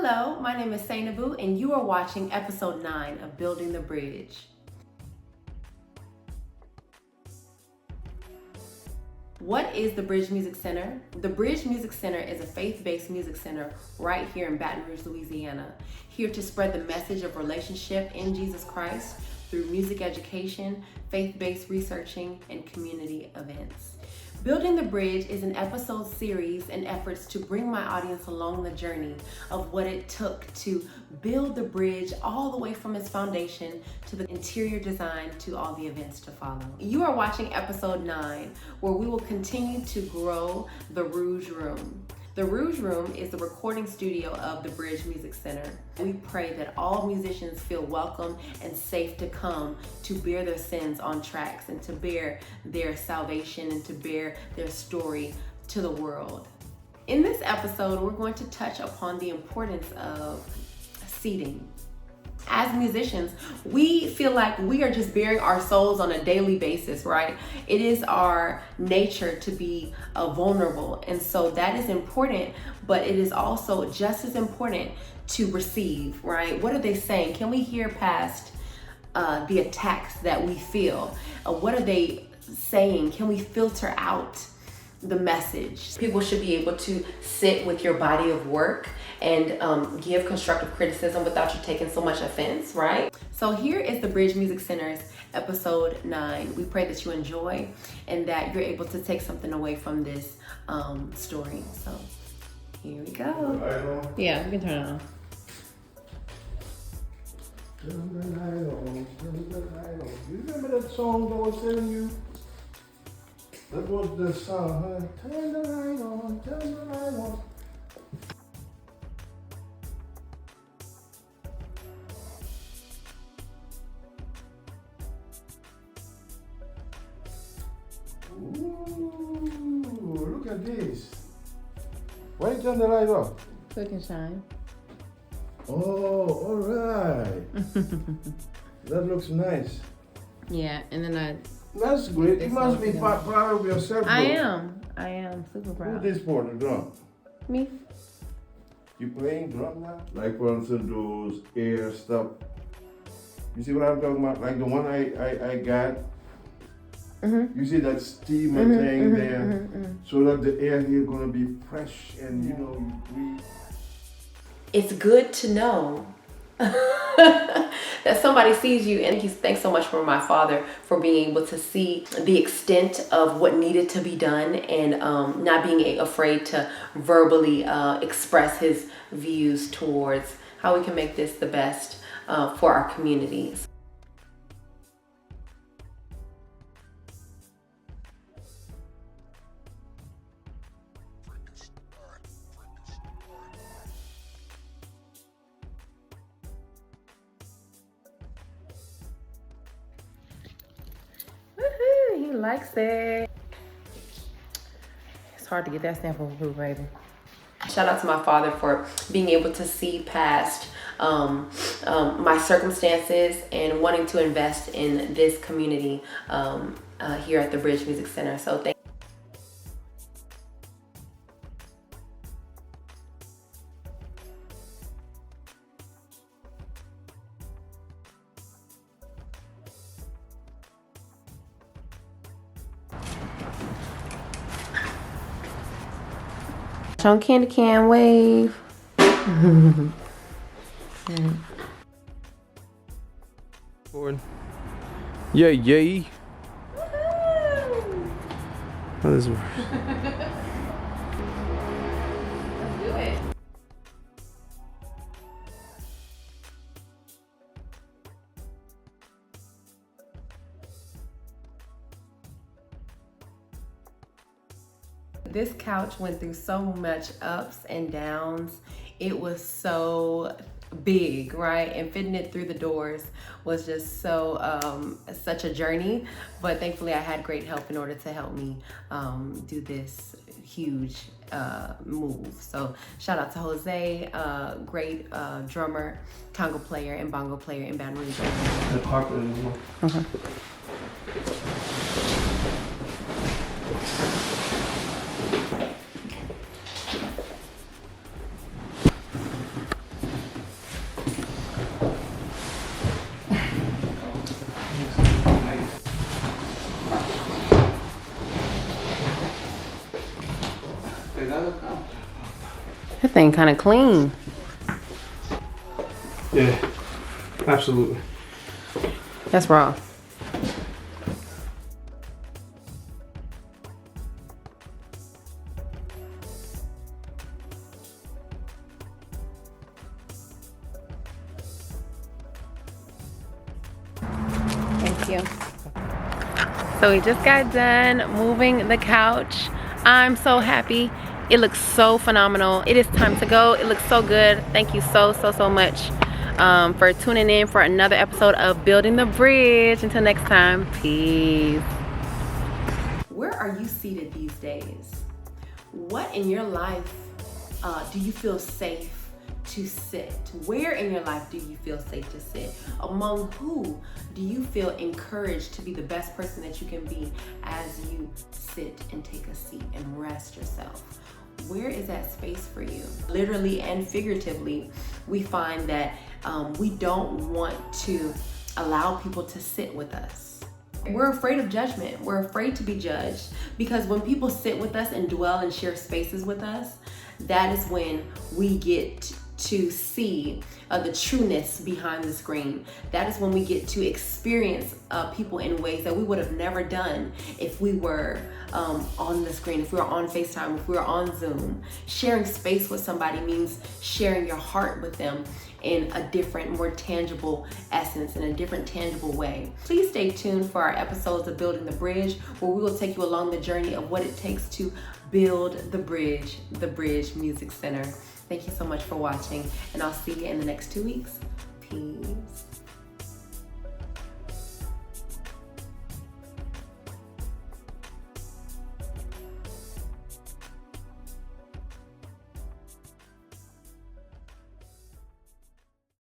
Hello, my name is Sainabu, and you are watching episode 9 of Building the Bridge. What is the Bridge Music Center? The Bridge Music Center is a faith-based music center right here in Baton Rouge, Louisiana, here to spread the message of relationship in Jesus Christ through music education, faith-based researching, and community events. Building the Bridge is an episode series and efforts to bring my audience along the journey of what it took to build the bridge all the way from its foundation to the interior design to all the events to follow. You are watching episode 9, where we will continue to grow the Rouge Room. The Rouge Room is the recording studio of the Bridge Music Center. We pray that all musicians feel welcome and safe to come to bear their sins on tracks and to bear their salvation and to bear their story to the world. In this episode, we're going to touch upon the importance of seating. As musicians, we feel like we are just bearing our souls on a daily basis, right? It is our nature to be vulnerable, and so that is important, but it is also just as important to receive, right? What are they saying? Can we hear past the attacks that we feel? What are they saying? Can we filter out the message? People should be able to sit with your body of work and give constructive criticism without you taking so much offense, right? So here is the Bridge Music Center's episode 9. We pray that you enjoy and that you're able to take something away from this story. So here we go. Yeah, we can turn it on. Turn the light on, turn the light on. You remember that song that I was telling you? That was the song, huh? Turn the light on, turn the light on. Ooh, look at this. Why you turn the light off? So it can shine. Oh, all right. That looks nice. Yeah, and then That's great. You must be proud of yourself. I am super proud. Who's this for, the drum? Me? You playing drum now? Like for instance, those air stuff. You see what I'm talking about? Like the one I got. You see that steamer thing there? So that the air here gonna be fresh and you know you breathe. It's good to know that somebody sees you, and thanks so much for my father for being able to see the extent of what needed to be done and not being afraid to verbally express his views towards how we can make this the best for our communities. He likes it. It's hard to get that stamp of approval, baby. Shout out to my father for being able to see past my circumstances and wanting to invest in this community here at the Bridge Music Center. So thank you. On Candy Can Wave. Yay, yay. How does this work? Let's do it. This couch went through so much ups and downs. It was so big, right? And fitting it through the doors was just so such a journey, but thankfully I had great help in order to help me do this huge move. So shout out to Jose, great drummer, conga player, and bongo player in Baton Rouge. The carpet as well. Okay. That thing kind of clean. Yeah, absolutely. That's raw. Thank you. So we just got done moving the couch. I'm so happy. It looks so phenomenal. It is time to go. It looks so good. Thank you so much for tuning in for another episode of Building the Bridge. Until next time, peace. Where are you seated these days? What in your life do you feel safe to sit? Where in your life do you feel safe to sit? Among who do you feel encouraged to be the best person that you can be as you sit and take a seat and rest yourself? Where is that space for you? Literally and figuratively, we find that we don't want to allow people to sit with us. We're afraid of judgment. We're afraid to be judged, because when people sit with us and dwell and share spaces with us, that is when we get to see the trueness behind the screen. That is when we get to experience people in ways that we would have never done if we were on the screen, if we were on FaceTime, if we were on Zoom. Sharing space with somebody means sharing your heart with them in a different, more tangible essence, in a different, tangible way. Please stay tuned for our episodes of Building the Bridge, where we will take you along the journey of what it takes to build the Bridge Music Center. Thank you so much for watching, and I'll see you in the next 2 weeks. Peace.